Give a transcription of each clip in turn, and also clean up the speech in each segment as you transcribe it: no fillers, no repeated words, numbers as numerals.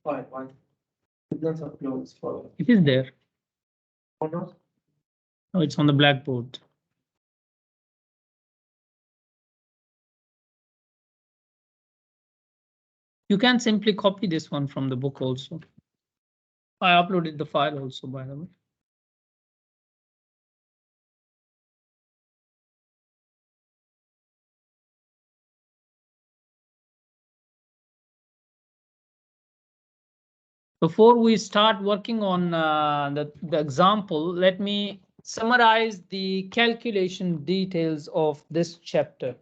Why? Signals are closed for. It is there. Or not? Oh, it's on the blackboard. You can simply copy this one from the book also. I uploaded the file also, by the way. Before we start working on the example, let me summarize the calculation details of this chapter.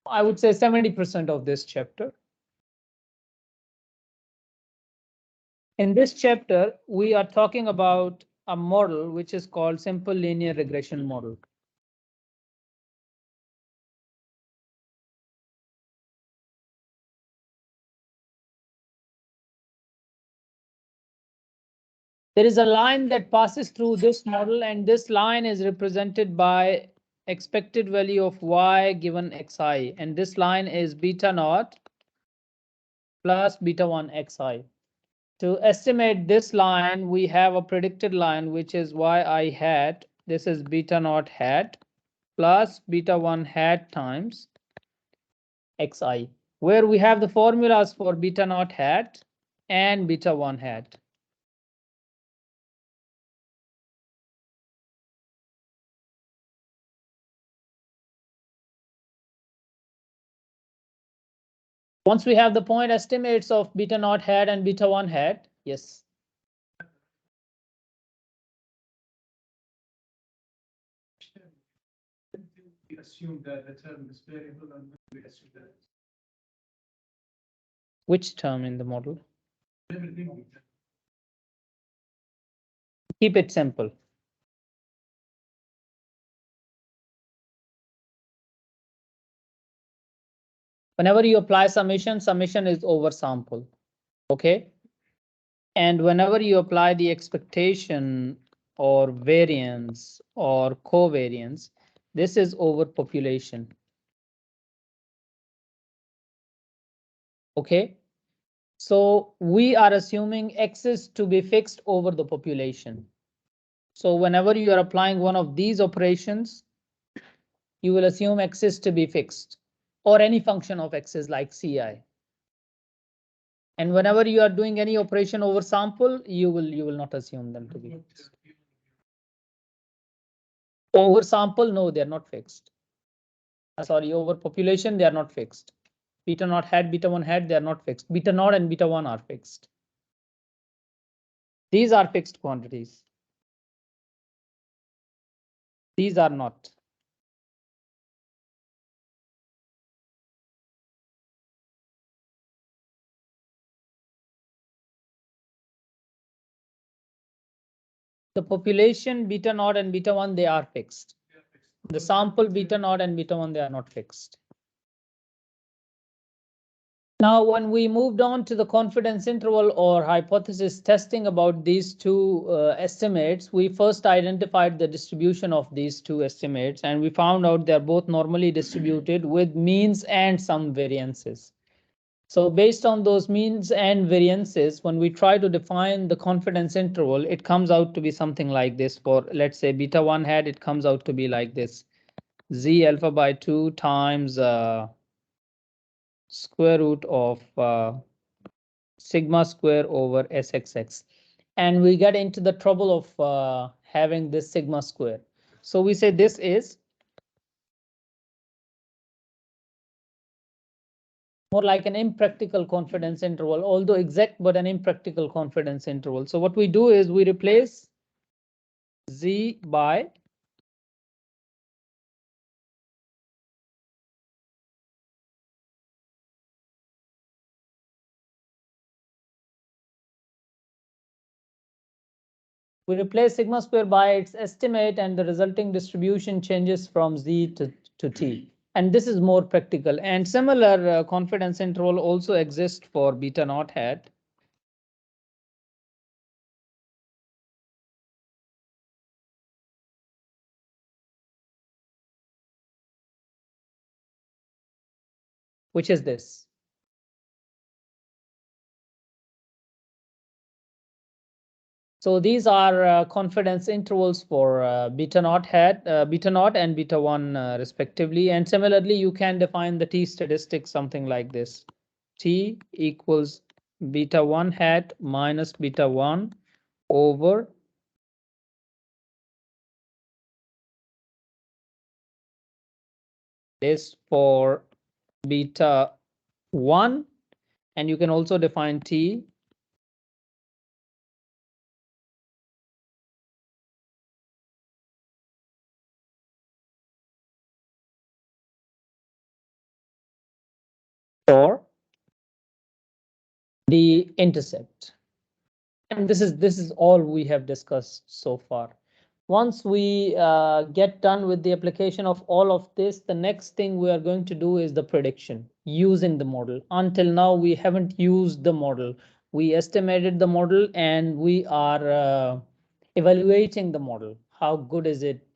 I would say 70% of this chapter. In this chapter, we are talking about a model which is called simple linear regression model. There is a line that passes through this model, and this line is represented by expected value of y given xi, and this line is beta naught plus beta 1 xi. To estimate this line, we have a predicted line which is yi hat. This is beta naught hat plus beta 1 hat times xi, where we have the formulas for beta naught hat and beta 1 hat. Once we have the point estimates of beta naught hat and beta 1 hat, yes. We assume that the term is variable and we assume that Which term in the model? everything. Keep it simple. Whenever you apply summation, summation is over sample. Okay. And whenever you apply the expectation or variance or covariance, this is over population. Okay. So we are assuming x is to be fixed over the population. So whenever you are applying one of these operations, you will assume x is to be fixed, or any function of x is like ci. And whenever you are doing any operation over sample, you will not assume them to be fixed. Over sample, no, they're not fixed. Sorry, over population, they are not fixed. Beta naught hat, beta 1 hat, they are not fixed. Beta naught and beta 1 are fixed. These are fixed quantities. These are not. The population beta naught and beta 1, they are fixed. The sample beta naught and beta 1, they are not fixed. Now, when we moved on to the confidence interval or hypothesis testing about these two estimates, we first identified the distribution of these two estimates, and we found out they're both normally distributed with means and some variances. So based on those means and variances, when we try to define the confidence interval, it comes out to be something like this. For, let's say, beta 1 hat, it comes out to be like this. Z alpha by 2 times square root of sigma square over sxx. And we get into the trouble of having this sigma square. So we say this is more like an impractical confidence interval, although exact, but an impractical confidence interval. So what we do is we replace z by sigma square by its estimate, and the resulting distribution changes from z to t. And this is more practical. And similar confidence interval also exists for beta naught hat. Which is this. So these are confidence intervals for beta naught hat, beta naught and beta 1 respectively. And similarly, you can define the t statistic something like this. T equals beta 1 hat minus beta 1 over this for beta 1. And you can also define T for the intercept. And this is all we have discussed so far. Once we get done with the application of all of this, the next thing we are going to do is the prediction using the model. Until now, we haven't used the model. We estimated the model and we are evaluating the model. How good is it?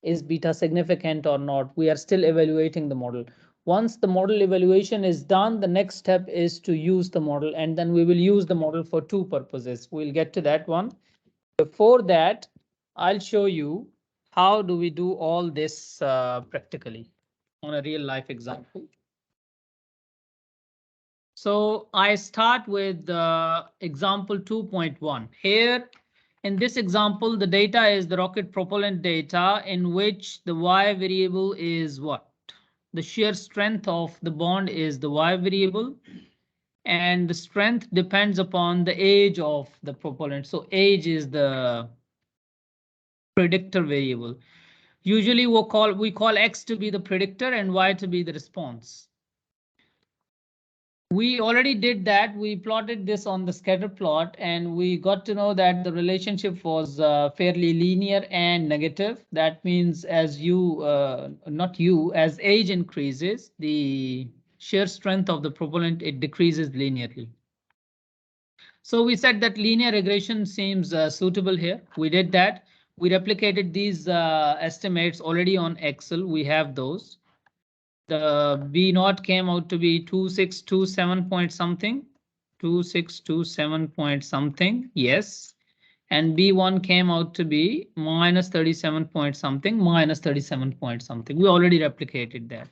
Is beta significant or not? We are still evaluating the model. Once the model evaluation is done, the next step is to use the model, and then we will use the model for two purposes. We'll get to that one. Before that, I'll show you how do we do all this practically on a real life example. So I start with example 2.1. Here in this example, the data is the rocket propellant data in which the y variable is what? The shear strength of the bond is the y variable, and the strength depends upon the age of the propellant. So age is the predictor variable. Usually we call X to be the predictor and Y to be the response. We already did that. We plotted this on the scatter plot and we got to know that the relationship was fairly linear and negative. That means as as age increases, the shear strength of the propellant, it decreases linearly. So we said that linear regression seems suitable here. We did that. We replicated these estimates already on Excel. We have those. The B naught came out to be 2627 point something, 2627 point something. Yes. And B1 came out to be minus 37 point something, minus 37 point something. We already replicated that.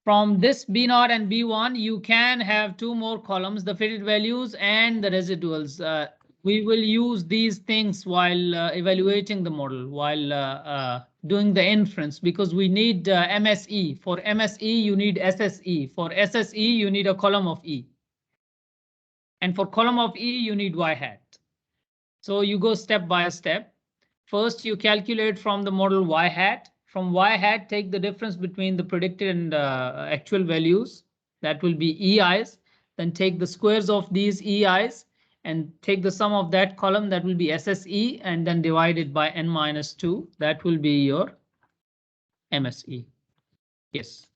From this B naught and B1, you can have two more columns, the fitted values and the residuals. We will use these things while evaluating the model, while doing the inference, because we need MSE. For MSE, you need SSE. For SSE, you need a column of E. And for column of E, you need Y hat. So you go step by step. First, you calculate from the model Y hat. From Y hat, take the difference between the predicted and actual values. That will be EIs. Then take the squares of these EIs and take the sum of that column. That will be SSE, and then divide it by n minus 2. That will be your MSE. Yes.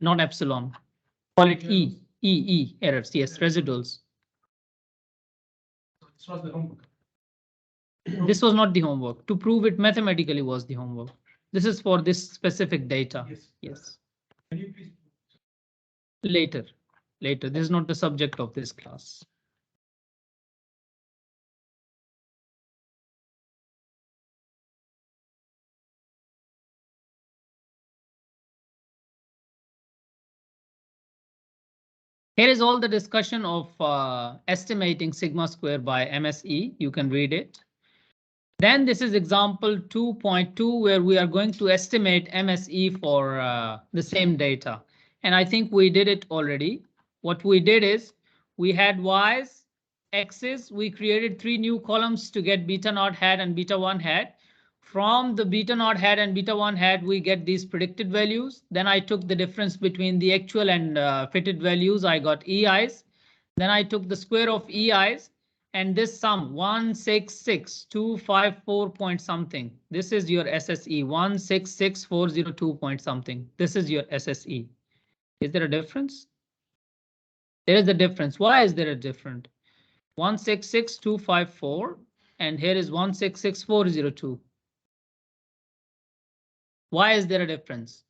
Not epsilon. Call it E errors. Yes, residuals. This was the homework. This was not the homework. To prove it mathematically was the homework. This is for this specific data. Yes. Can you please? Later. This is not the subject of this class. Here is all the discussion of estimating sigma square by MSE. You can read it. Then this is example 2.2, where we are going to estimate MSE for the same data. And I think we did it already. What we did is we had Y's, X's. We created three new columns to get beta naught hat and beta 1 hat. From the beta naught hat and beta 1 hat, we get these predicted values. Then I took the difference between the actual and fitted values. I got EIs. Then I took the square of EIs. And this sum 166254 point something. This is your SSE 166402 point something. This is your SSE. Is there a difference? There is a difference. Why is there a difference? 166254 and here is 166402. Why is there a difference?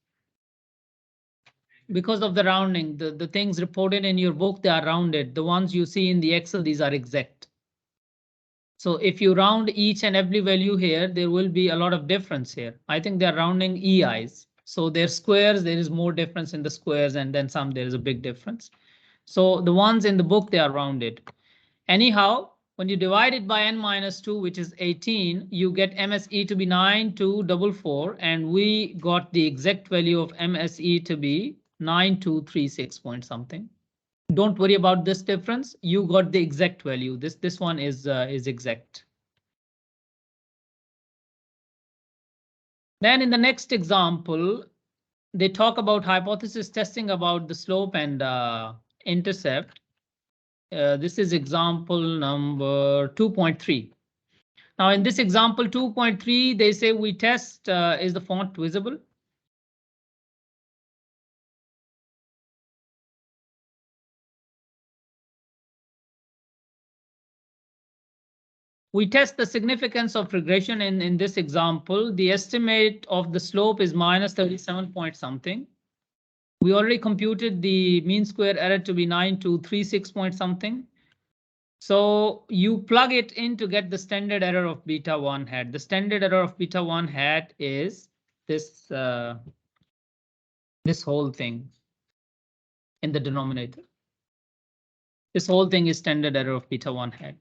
because of the rounding, the things reported in your book, they are rounded. The ones you see in the Excel, these are exact. So if you round each and every value here, there will be a lot of difference here. I think they're rounding EIs. So their squares, there is more difference in the squares, and then some, there is a big difference. So the ones in the book, they are rounded. Anyhow, when you divide it by n-2, which is 18, you get MSE to be 9244, and we got the exact value of MSE to be 9236 point something. Don't worry about this difference. You got the exact value. This one is exact. Then in the next example, they talk about hypothesis testing about the slope and intercept. This is example number 2.3. Now in this example 2.3, they say we test, is the font visible? We test the significance of regression in this example. The estimate of the slope is minus 37 point something. We already computed the mean square error to be 9236 point something. So you plug it in to get the standard error of beta 1 hat. The standard error of beta 1 hat is this, this whole thing in the denominator. This whole thing is standard error of beta 1 hat.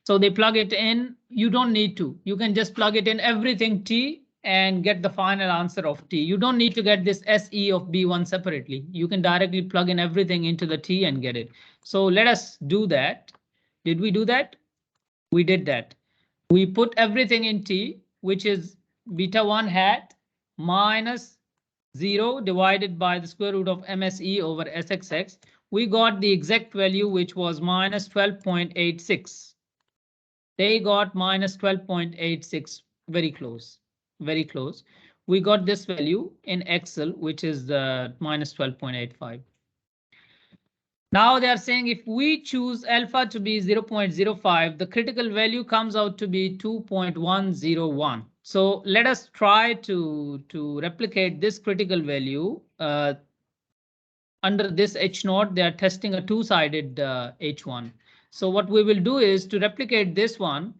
So they plug it in. You don't need to. You can just plug it in everything t and get the final answer of t. You don't need to get this SE of B1 separately. You can directly plug in everything into the t and get it. So let us do that. Did we do that? We did that. We put everything in t, which is beta 1 hat minus 0 divided by the square root of MSE over SXX. We got the exact value, which was minus 12.86. They got minus 12.86, very close, very close. We got this value in Excel, which is minus 12.85. Now they are saying if we choose alpha to be 0.05, the critical value comes out to be 2.101. So let us try to replicate this critical value. Under this H0, they are testing a two-sided H1. So what we will do is to replicate this one,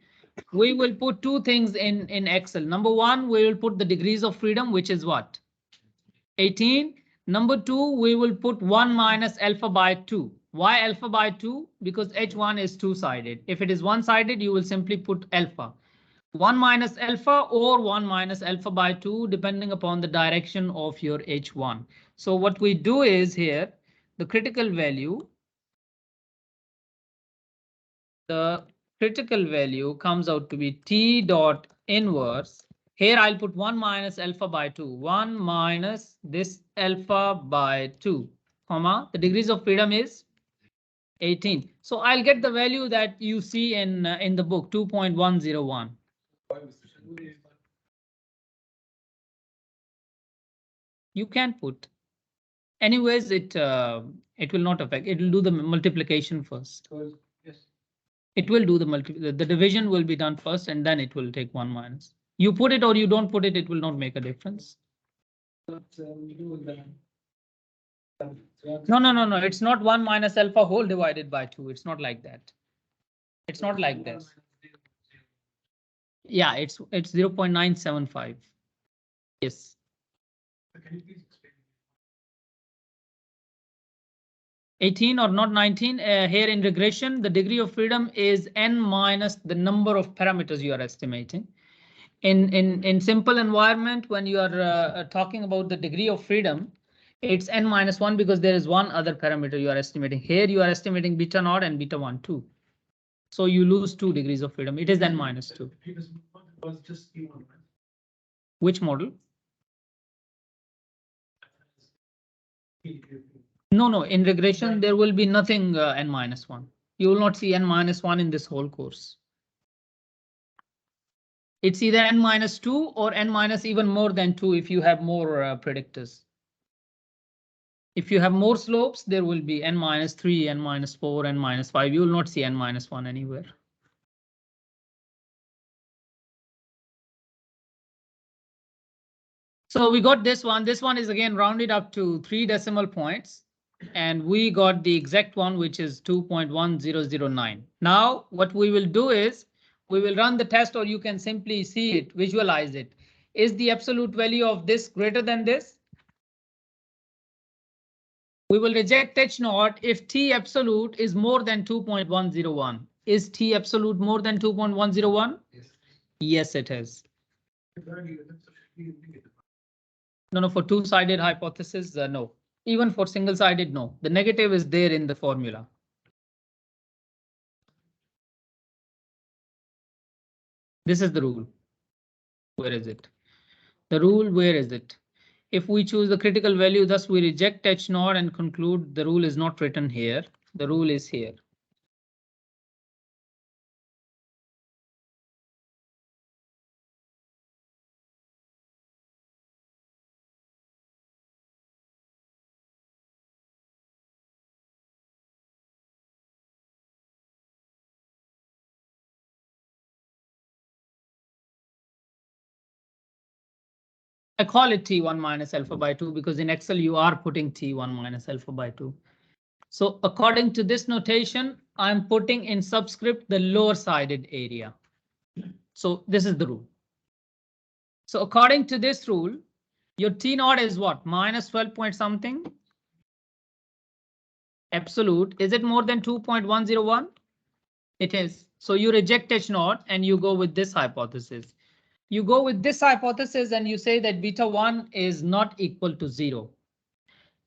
we will put two things in Excel. Number one, we will put the degrees of freedom, which is what? 18. Number two, we will put 1 minus alpha by 2. Why alpha by 2? Because H1 is two-sided. If it is one-sided, you will simply put alpha. 1 minus alpha or 1 minus alpha by 2, depending upon the direction of your H1. So what we do is here, the critical value comes out to be T dot inverse. Here I'll put 1 minus alpha by 2, 1 minus this alpha by 2, comma, the degrees of freedom is 18. So I'll get the value that you see in the book, 2.101. You can put. Anyways, it will not affect. It will do the multiplication first. Yes. It will do the division will be done first, and then it will take 1 minus. You put it or you don't put it, it will not make a difference. No. It's not 1 minus alpha whole divided by 2. It's not like that. It's not like this. Yeah, it's 0.975. Yes. Can you please explain? 18 or not 19. Here in regression, the degree of freedom is n minus the number of parameters you are estimating. In simple environment, when you are talking about the degree of freedom, it's n minus 1 because there is one other parameter you are estimating. Here you are estimating beta naught and beta 1 too. So you lose 2 degrees of freedom. It is n minus 2. Was just E1, right? Which model? No, in regression, there will be nothing n minus 1. You will not see n minus 1 in this whole course. It's either n minus 2 or n minus even more than 2 if you have more predictors. If you have more slopes, there will be n minus 3, n minus 4, n minus 5. You will not see n minus 1 anywhere. So we got this one. This one is again rounded up to 3 decimal points. And we got the exact one, which is 2.1009. Now, what we will do is we will run the test, or you can simply see it, visualize it. Is the absolute value of this greater than this? We will reject H naught if T absolute is more than 2.101. Is T absolute more than 2.101? Yes. Yes, it is. The value is actually negative. No, for two-sided hypothesis, no. Even for single-sided, no. The negative is there in the formula. This is the rule. Where is it? The rule, where is it? If we choose the critical value, thus we reject H naught and conclude the rule is not written here. The rule is here. I call it T1 minus alpha by 2 because in Excel you are putting T1 minus alpha by 2. So according to this notation, I'm putting in subscript the lower sided area. So this is the rule. So according to this rule, your T naught is what? Minus 12 point something. Absolute. Is it more than 2.101? It is. So you reject H naught and you go with this hypothesis. You go with this hypothesis and you say that beta 1 is not equal to 0.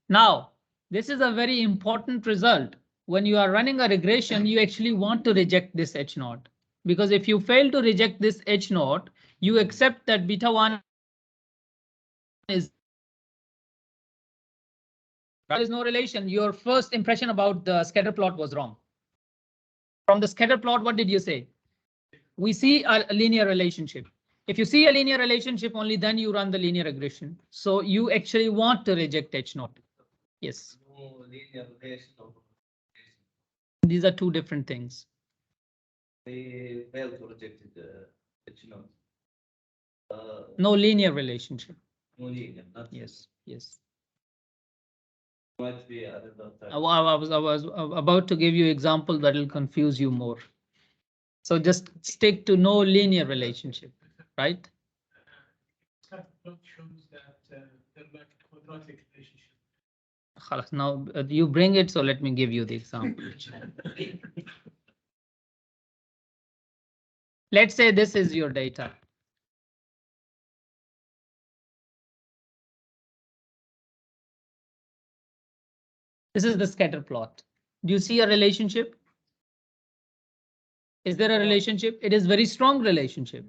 Now, this is a very important result. When you are running a regression, you actually want to reject this H naught. Because if you fail to reject this H naught, you accept that beta 1 is. There is no relation. Your first impression about the scatter plot was wrong. From the scatter plot, what did you say? We see a linear relationship. If you see a linear relationship, only then you run the linear regression. So you actually want to reject H naught. Yes. No linear relation of These are two different things. they failed to reject the H naught. No linear relationship. No linear, not Yes. Yes. might be another type. I was about to give you example that will confuse you more. So just stick to no linear relationship, right? Scatter plot shows that they're like a quadratic relationship. Khalas, now you bring it, so let me give you the example. Let's say this is your data. This is the scatter plot. Do you see a relationship? Is there a relationship? It is very strong relationship.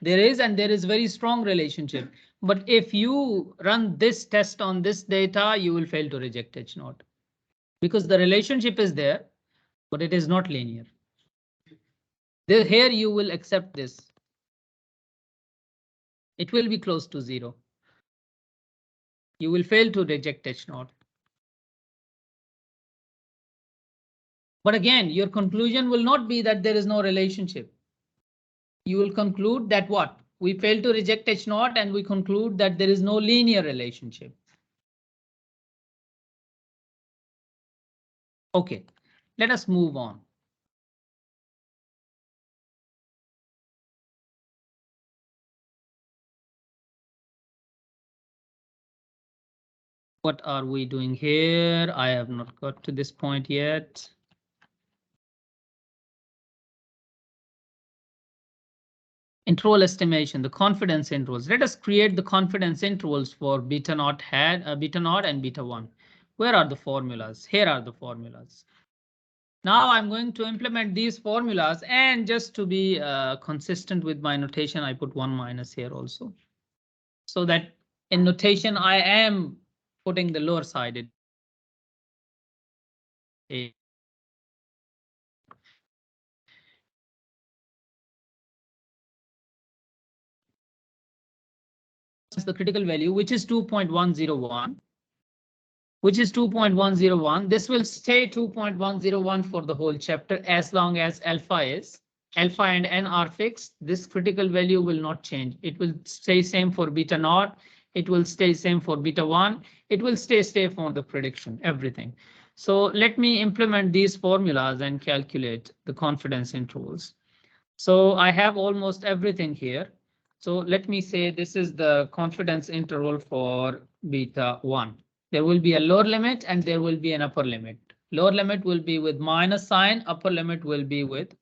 There is, and there is very strong relationship. But if you run this test on this data, you will fail to reject H naught. Because the relationship is there, but it is not linear. Here you will accept this. It will be close to 0. You will fail to reject H naught. But again, your conclusion will not be that there is no relationship. You will conclude that what? We fail to reject H naught and we conclude that there is no linear relationship. Okay, let us move on. What are we doing here? I have not got to this point yet. Interval estimation, the confidence intervals. Let us create the confidence intervals for beta naught and beta 1. Where are the formulas? Here are the formulas. Now I'm going to implement these formulas, and just to be consistent with my notation, I put 1 minus here also. So that in notation, I am putting the lower sided. The critical value, which is 2.101. Which is 2.101. This will stay 2.101 for the whole chapter as long as alpha and n are fixed. This critical value will not change. It will stay same for beta naught It will stay same for beta 1. It will stay for the prediction, everything. So let me implement these formulas and calculate the confidence intervals. So I have almost everything here. So let me say this is the confidence interval for beta 1. There will be a lower limit and there will be an upper limit. Lower limit will be with minus sign, upper limit will be with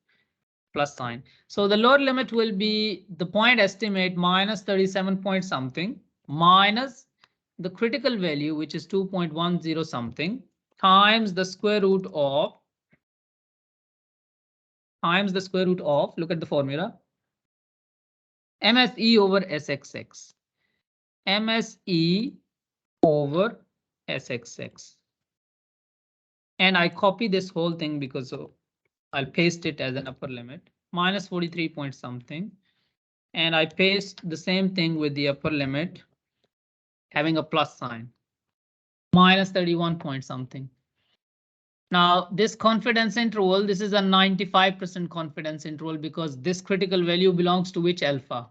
plus sign. So the lower limit will be the point estimate minus 37 point something minus the critical value, which is 2.10 something, times the square root of, look at the formula, MSE over SXX. MSE over SXX. And I copy this whole thing because I'll paste it as an upper limit, minus 43 point something. And I paste the same thing with the upper limit, having a plus sign, minus 31 point something. Now this confidence interval, this is a 95% confidence interval because this critical value belongs to which alpha?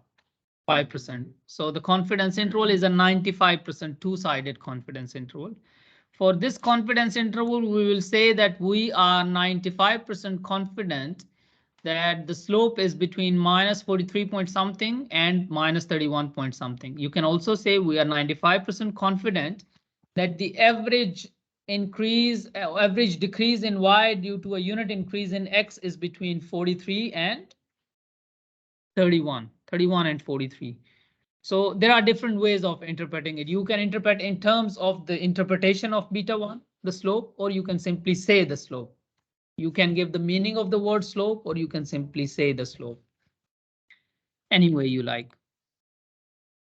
5%. So the confidence interval is a 95% two-sided confidence interval. For this confidence interval, we will say that we are 95% confident that the slope is between minus 43 point something and minus 31 point something. You can also say we are 95% confident that the average decrease in y due to a unit increase in x is between 43 and 31 and 43. So there are different ways of interpreting it. You can interpret in terms of the interpretation of beta 1, the slope, or you can simply say the slope. You can give the meaning of the word slope, or you can simply say the slope. Any way you like.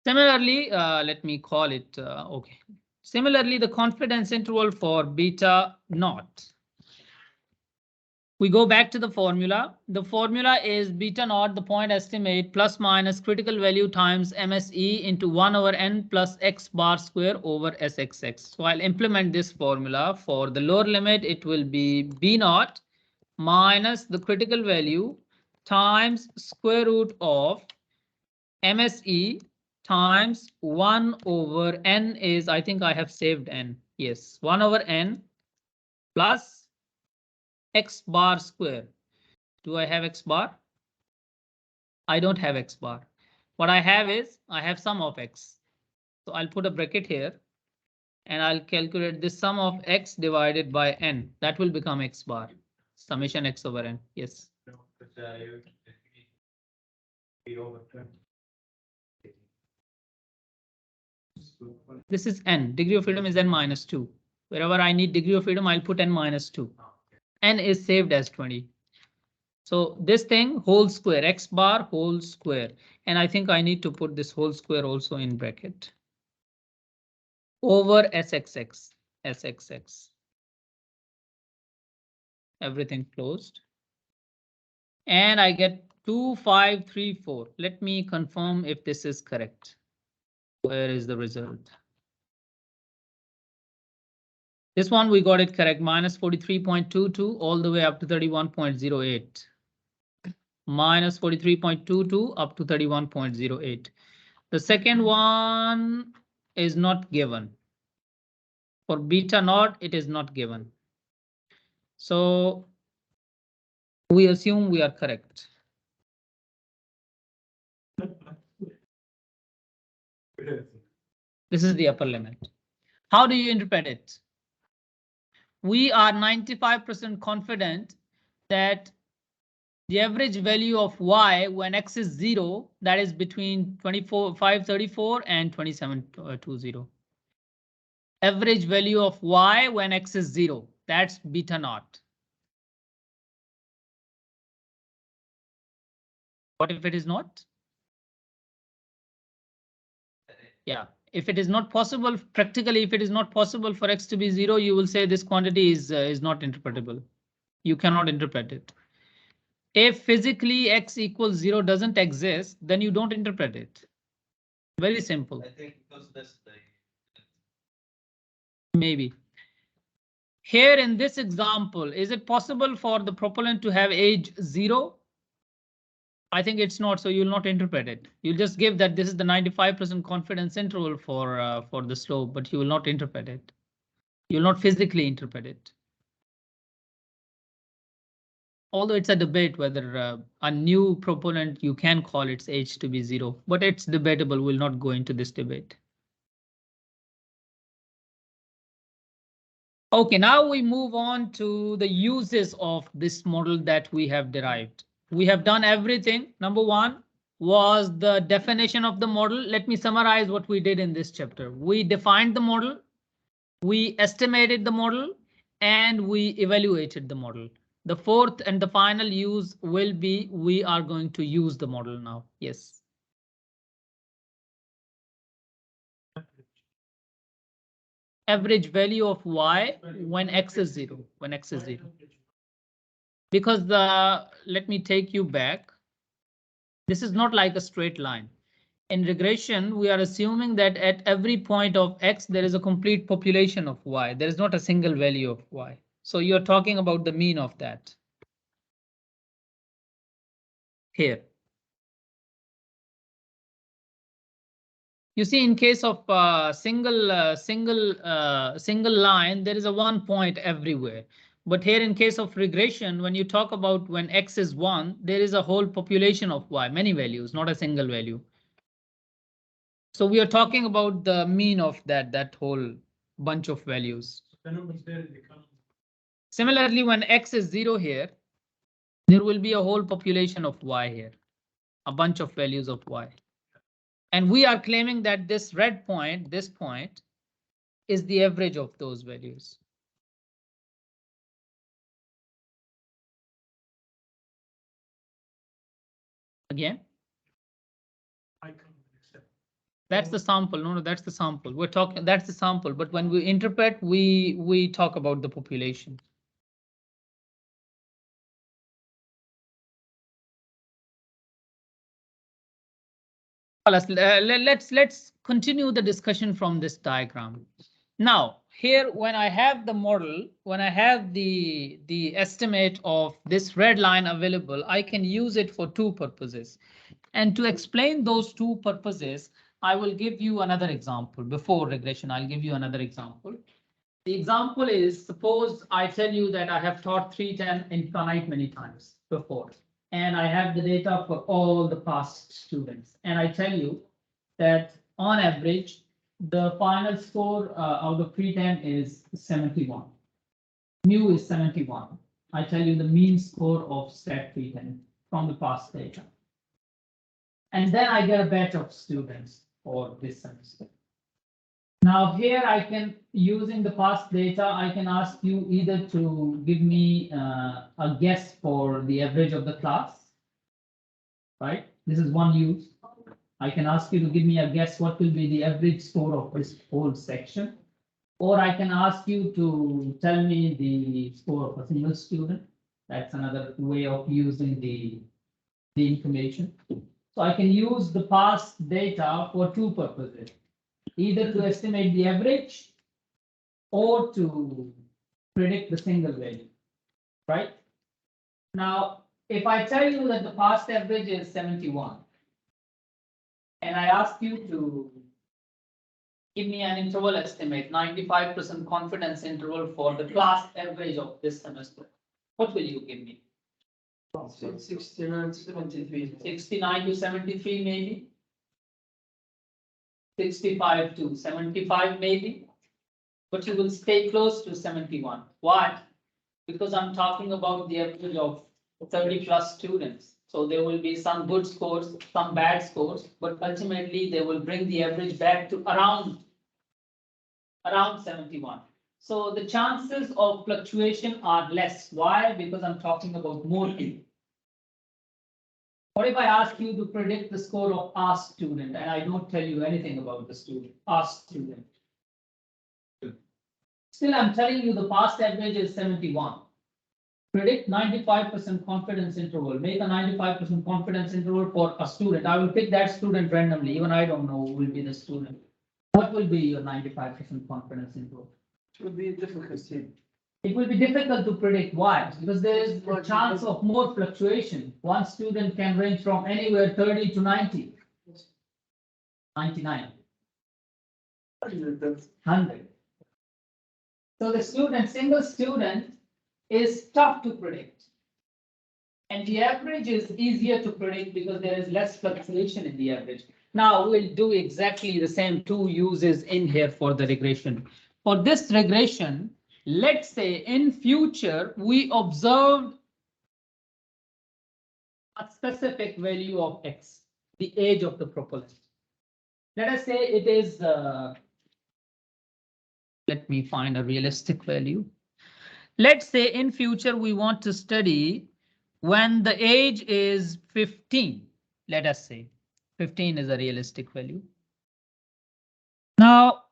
Similarly, let me call it, okay. Similarly, the confidence interval for beta naught. We go back to the formula. The formula is beta naught, the point estimate, plus minus critical value times MSE into 1 over n plus x bar square over SXX. So I'll implement this formula. For the lower limit, it will be B naught minus the critical value times square root of MSE times 1 over n is, I think I have saved n. Yes, 1 over n plus x bar square. Do I have x bar? I don't have x bar. What I have is I have sum of x. So I'll put a bracket here and I'll calculate this sum of x divided by n. That will become x bar. Summation x over n. Yes. This is n. Degree of freedom is n minus 2. Wherever I need degree of freedom, I'll put n minus 2. N is saved as 20. So this thing whole square, x bar whole square. And I think I need to put this whole square also in bracket. Over SXX. Everything closed. And I get 2534. Let me confirm if this is correct. Where is the result? This one we got it correct, minus 43.22 all the way up to 31.08. Minus 43.22 up to 31.08. The second one is not given. For beta naught, it is not given. So we assume we are correct. This is the upper limit. How do you interpret it? We are 95% confident that the average value of y when x is 0, that is between 534 and 2720. Average value of y when x is 0, that's beta naught. What if it is not? Yeah, if it is not possible, practically, if it is not possible for x to be 0, you will say this quantity is not interpretable. You cannot interpret it. If physically x equals 0 doesn't exist, then you don't interpret it. Very simple. I think because that's the Maybe. Here in this example, is it possible for the propellant to have age 0? I think it's not, so you'll not interpret it. You'll just give that this is the 95% confidence interval for the slope, but you will not interpret it. You'll not physically interpret it. Although it's a debate whether a new proponent, you can call its age to be 0, but it's debatable. We'll not go into this debate. Okay, now we move on to the uses of this model that we have derived. We have done everything. Number one was the definition of the model. Let me summarize what we did in this chapter. We defined the model, we estimated the model, and we evaluated the model. The fourth and the final use will be we are going to use the model now. Yes. Average value of y when x is 0. When x is 0. Because let me take you back. This is not like a straight line. In regression, we are assuming that at every point of x, there is a complete population of y. There is not a single value of y. So you're talking about the mean of that. Here. You see, in case of single line, there is a 1 point everywhere. But here in case of regression, when you talk about when x is 1, there is a whole population of y, many values, not a single value. So we are talking about the mean of that whole bunch of values. The numbers there become. Similarly, when x is 0 here, there will be a whole population of y here, a bunch of values of y. And we are claiming that this red point, this point, is the average of those values. Again, that's the sample. No, that's the sample. We're talking, that's the sample. But when we interpret, we talk about the population. Let's continue the discussion from this diagram. Now, here, when I have the model, when I have the estimate of this red line available, I can use it for two purposes. And to explain those two purposes, I will give you another example. Before regression, I'll give you another example. The example is, suppose I tell you that I have taught 310 infinite many times before, and I have the data for all the past students. And I tell you that on average, the final score out of 310 is 71. Mu is 71. I tell you the mean score of stat 310 from the past data. And then I get a batch of students for this semester. Now here I can, using the past data, I can ask you either to give me a guess for the average of the class, right? This is one use. I can ask you to give me a guess what will be the average score of this whole section. Or I can ask you to tell me the score of a single student. That's another way of using the information. So I can use the past data for two purposes. Either to estimate the average or to predict the single value, right? Now, if I tell you that the past average is 71, and I ask you to give me an interval estimate, 95% confidence interval for the class average of this semester, what will you give me? 69 to 73. 69 to 73 maybe? 65 to 75 maybe, but you will stay close to 71. Why? Because I'm talking about the average of 30 plus students. So there will be some good scores, some bad scores, but ultimately they will bring the average back to around 71. So the chances of fluctuation are less. Why? Because I'm talking about more people. What if I ask you to predict the score of a student and I don't tell you anything about the student, a student? Still, I'm telling you the past average is 71. Predict 95% confidence interval. Make a 95% confidence interval for a student. I will pick that student randomly. Even I don't know who will be the student. What will be your 95% confidence interval? It would be a difficulty. it will be difficult to predict. Why? Because there is a chance of more fluctuation. One student can range from anywhere 30 to 90. 99. 100. So the single student is tough to predict. And the average is easier to predict because there is less fluctuation in the average. Now we'll do exactly the same two uses in here for the regression. For this regression, let's say in future, we observed a specific value of X, the age of the propellant. Let us say it is, let me find a realistic value. Let's say in future, we want to study when the age is 15. Let us say 15 is a realistic value. Now,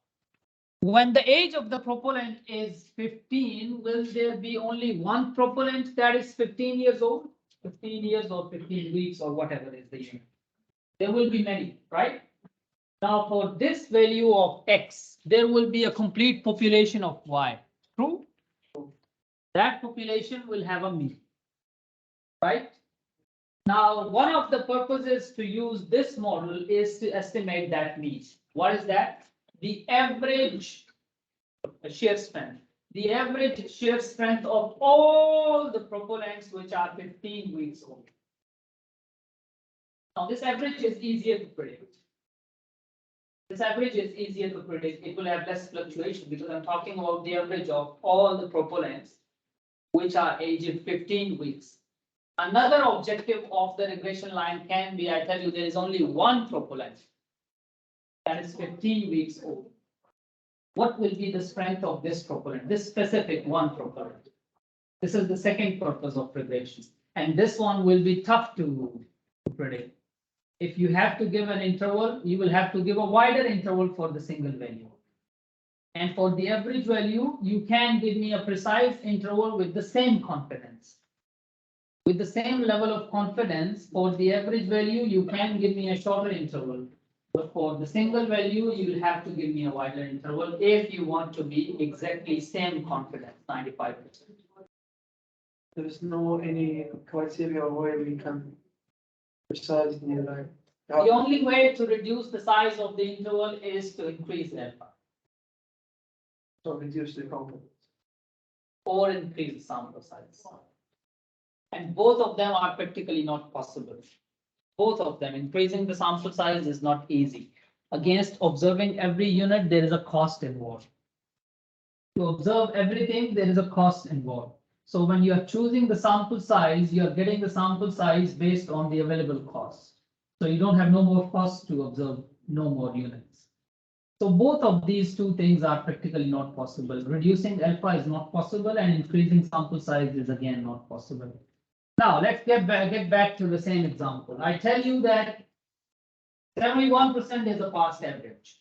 when the age of the propellant is 15, will there be only one propellant that is 15 years old? 15 years or 15 weeks or whatever is the unit. There will be many, right? Now for this value of X, there will be a complete population of Y. True? That population will have a mean, right? Now, one of the purposes to use this model is to estimate that mean. What is that? The average shear strength. The average shear strength of all the propellants which are 15 weeks old. Now, this average is easier to predict. This average is easier to predict. It will have less fluctuation because I'm talking about the average of all the propellants which are aged 15 weeks. Another objective of the regression line can be, I tell you, there is only one propellant that is 15 weeks old. What will be the strength of this propellant, this specific one propellant? This is the second purpose of regression. And this one will be tough to predict. If you have to give an interval, you will have to give a wider interval for the single value. And for the average value, you can give me a precise interval with the same confidence. With the same level of confidence, for the average value, you can give me a shorter interval. But for the single value, you will have to give me a wider interval if you want to be exactly same confidence, 95%. There's no any criteria where we can precisely like. The only way to reduce the size of the interval is to increase alpha. So reduce the confidence. Or increase the sample size. And both of them are practically not possible. Both of them, increasing the sample size is not easy. Against observing every unit, there is a cost involved. To observe everything, there is a cost involved. So when you are choosing the sample size, you are getting the sample size based on the available cost. So you don't have no more cost to observe no more units. So both of these two things are practically not possible. Reducing alpha is not possible and increasing sample size is again not possible. Now let's get back to the same example. I tell you that 71% is a past average.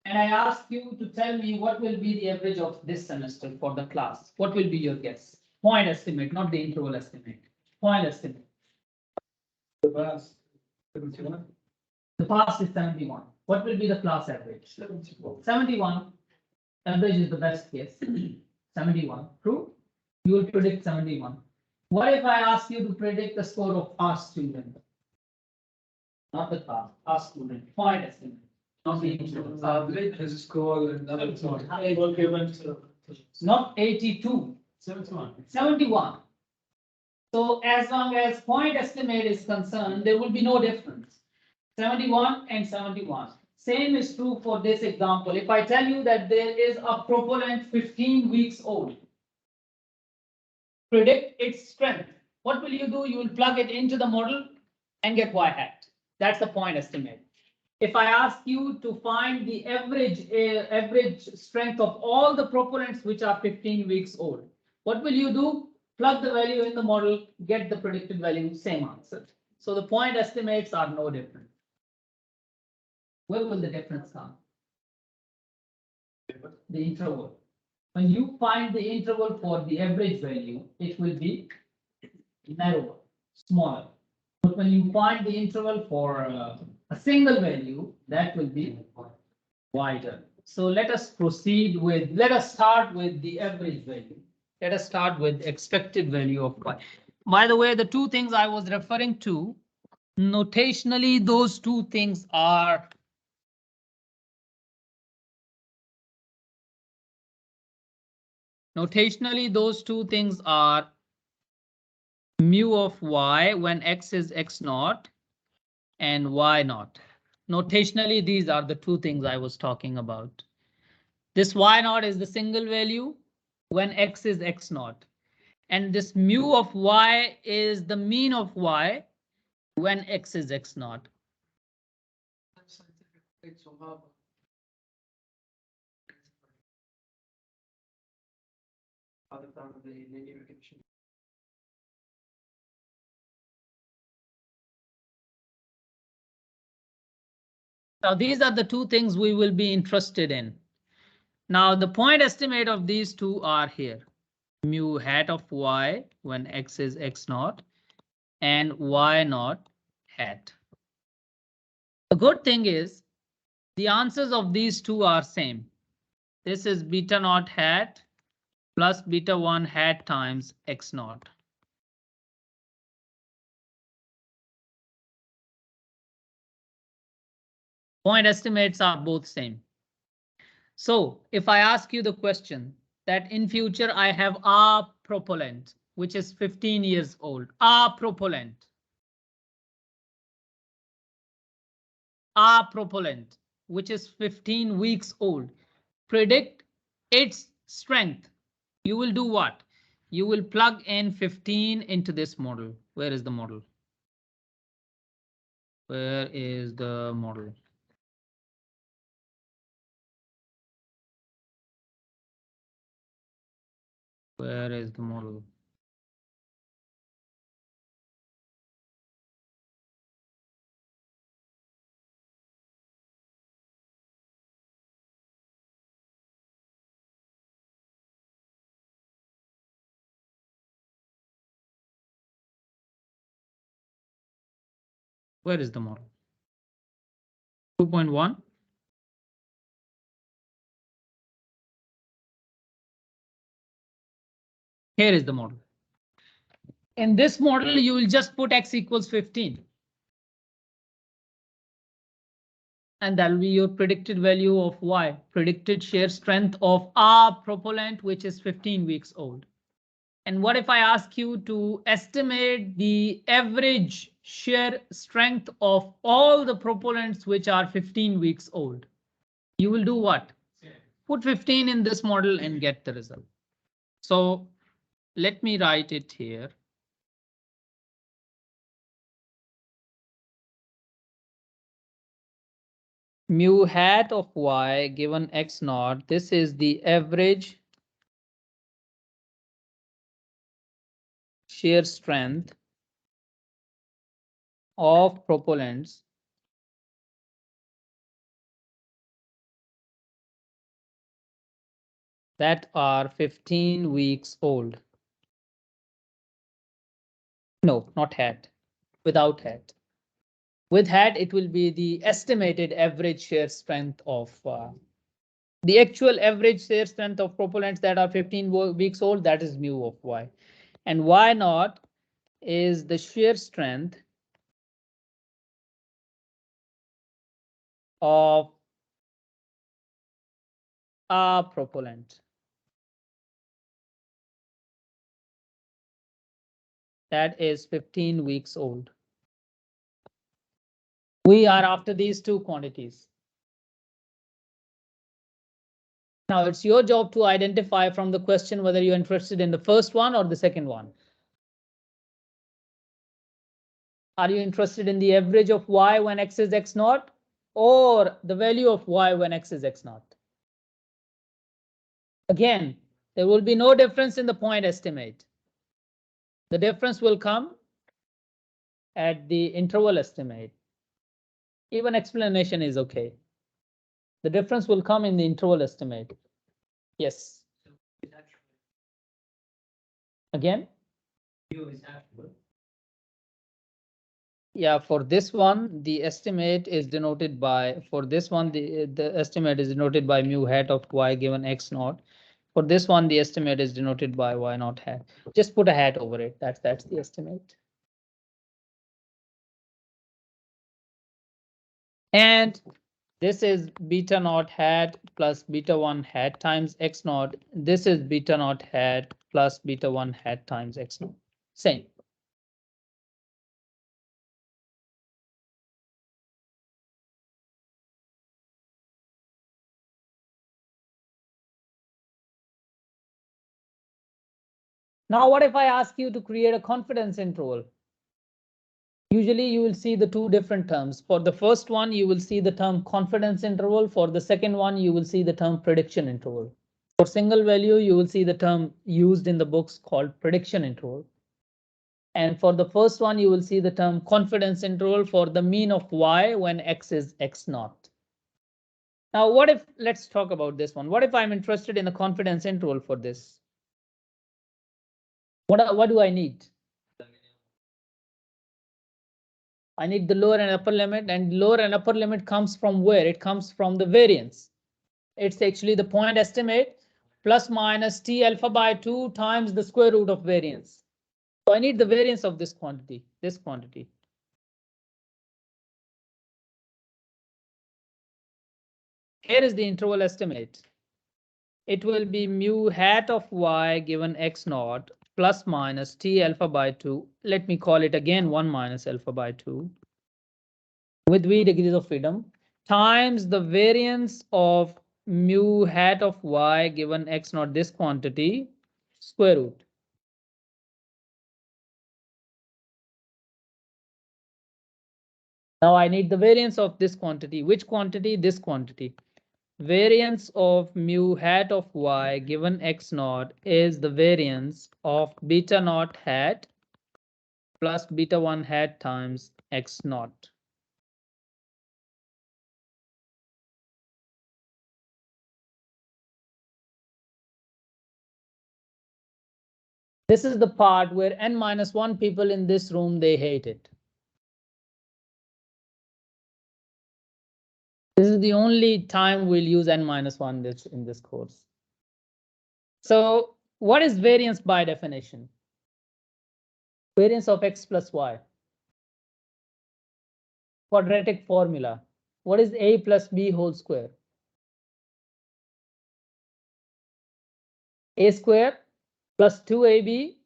And I ask you to tell me what will be the average of this semester for the class. What will be your guess? Point estimate, not the interval estimate. Point estimate. The past 71. The past is 71. What will be the class average? 71. 71. Average is the best case. 71. True? You will predict 71. What if I ask you to predict the score of past student? Not the class, past student. Point estimate. Not the interval. Average has scored another point. Not 82. 71. So as long as point estimate is concerned, there will be no difference. 71 and 71. Same is true for this example. If I tell you that there is a propellant 15 weeks old, predict its strength. What will you do? You will plug it into the model and get y hat. That's the point estimate. If I ask you to find the average strength of all the propellants which are 15 weeks old, what will you do? Plug the value in the model, get the predicted value, same answer. So the point estimates are no different. Where will the difference come? The interval. When you find the interval for the average value, it will be narrower, smaller. But when you find the interval for a single value, that will be wider. So let us start with the average value. Let us start with expected value of y. By the way, the two things I was referring to, notationally, those two things are mu of y when x is x naught and y naught. Notationally, these are the two things I was talking about. This y naught is the single value when x is x naught. And this mu of y is the mean of y when x is x naught. Scientific traits will have other than the linear regression. Now, these are the two things we will be interested in. Now, the point estimate of these two are here. Mu hat of y when x is x naught and y naught hat. The good thing is the answers of these two are same. This is beta naught hat plus beta 1 hat times x naught. Point estimates are both same. So if I ask you the question that in future I have a propellant, which is 15 years old, a propellant, which is 15 weeks old, predict its strength. You will do what? You will plug in 15 into this model. Where is the model? Where is the model? Where is the model? Where is the model? 2.1. Here is the model. In this model, you will just put x equals 15. And that will be your predicted value of y, predicted shear strength of a propellant, which is 15 weeks old. And what if I ask you to estimate the average shear strength of all the propellants which are 15 weeks old? You will do what? Put 15 in this model and get the result. So let me write it here. Mu hat of y given x naught. This is the average shear strength of propellants that are 15 weeks old. No, not hat, without hat. With hat, it will be the estimated average shear strength of the actual average shear strength of propellants that are 15 weeks old. That is mu of y. And y naught is the shear strength of a propellant that is 15 weeks old. We are after these two quantities. Now it's your job to identify from the question whether you're interested in the first one or the second one. Are you interested in the average of y when x is x naught or the value of y when x is x naught? Again, there will be no difference in the point estimate. The difference will come at the interval estimate. Even explanation is okay. The difference will come in the interval estimate. Yes. Again? Yeah, for this one, the estimate is denoted by, for this one, the estimate is denoted by mu hat of y given x naught. For this one, the estimate is denoted by y naught hat. Just put a hat over it. That's the estimate. And this is beta naught hat plus beta 1 hat times x naught. This is beta naught hat plus beta 1 hat times x naught. Same. Now, what if I ask you to create a confidence interval? Usually you will see the two different terms. For the first one, you will see the term confidence interval. For the second one, you will see the term prediction interval. For single value, you will see the term used in the books called prediction interval. And for the first one, you will see the term confidence interval for the mean of y when x is x naught. Now, what if, let's talk about this one. What if I'm interested in a confidence interval for this? What do I need? I need the lower and upper limit, and lower and upper limit comes from where? It comes from the variance. It's actually the point estimate plus minus t alpha by 2 times the square root of variance. So I need the variance of this quantity, Here is the interval estimate. It will be mu hat of y given x naught plus minus t alpha by 2. Let me call it again 1 minus alpha by 2 with v degrees of freedom times the variance of mu hat of y given x naught, this quantity, square root. Now I need the variance of this quantity. Which quantity? This quantity. Variance of mu hat of y given x naught is the variance of beta naught hat plus beta 1 hat times x naught. This is the part where n minus 1 people in this room, they hate it. This is the only time we'll use n minus 1 in this course. So what is variance by definition? Variance of x plus y. Quadratic formula. What is a plus b whole square? A square plus 2ab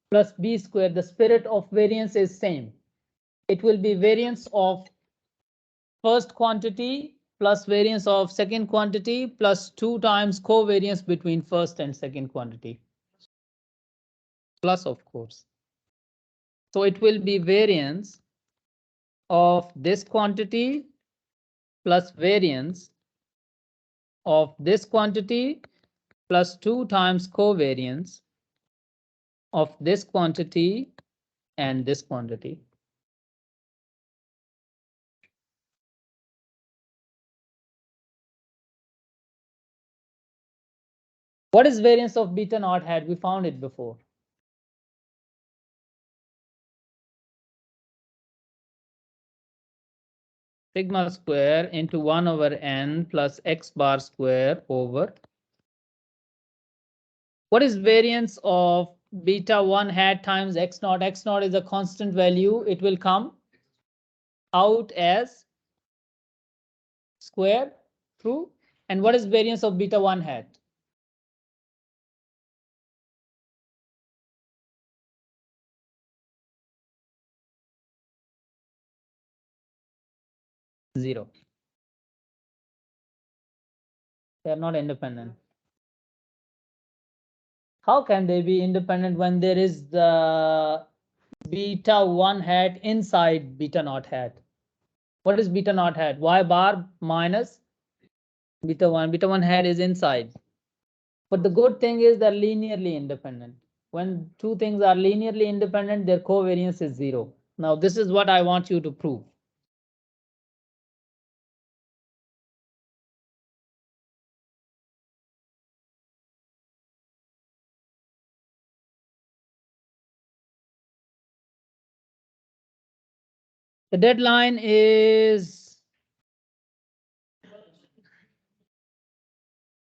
plus b square. The spirit of variance is same. It will be variance of first quantity plus variance of second quantity plus 2 times covariance between first and second quantity. Plus, of course. So it will be variance of this quantity plus variance of this quantity plus 2 times covariance of this quantity and this quantity. What is variance of beta naught hat? We found it before. Sigma square into 1 over n plus x bar square over. What is variance of beta 1 hat times x naught? X naught is a constant value. It will come out as square, true. And what is variance of beta 1 hat? Zero. They are not independent. How can they be independent when there is the beta 1 hat inside beta naught hat? What is beta naught hat? Y bar minus beta 1. Beta 1 hat is inside. But the good thing is they're linearly independent. When two things are linearly independent, their covariance is 0. Now, this is what I want you to prove. The deadline is,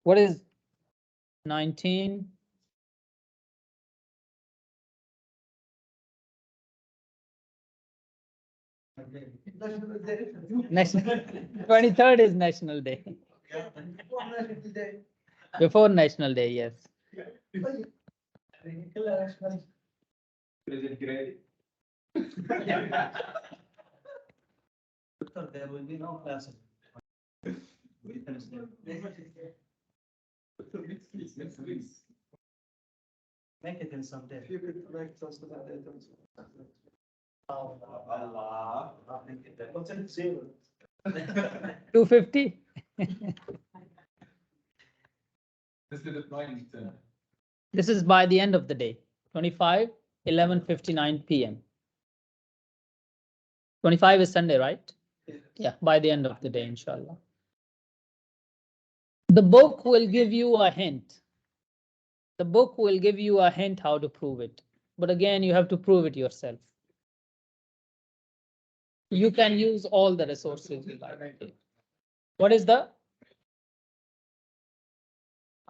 what is 19. National 23rd is National Day. Before National Day, yes. Is it great? There will be no classes. Make it in some day. If you could correct us with that, Allah. what's in zero? 250. This is by the end of the day. 25, 11:59 p.m. 25 is Sunday, right? Yeah, by the end of the day, inshallah. The book will give you a hint. The book will give you a hint how to prove it. But again, you have to prove it yourself. You can use all the resources you like. What is the?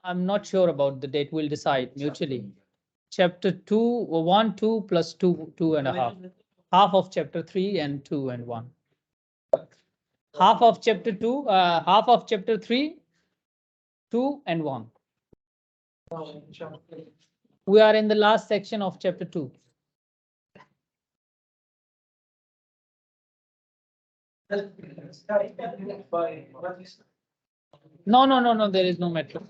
I'm not sure about the date. We'll decide mutually. Chapter 2, 1, 2 plus 2, 2.5. Half of chapter 3 and 2 and 1. Half of chapter 2, half of chapter 3, 2 and 1. We are in the last section of chapter 2. No, there is no metric.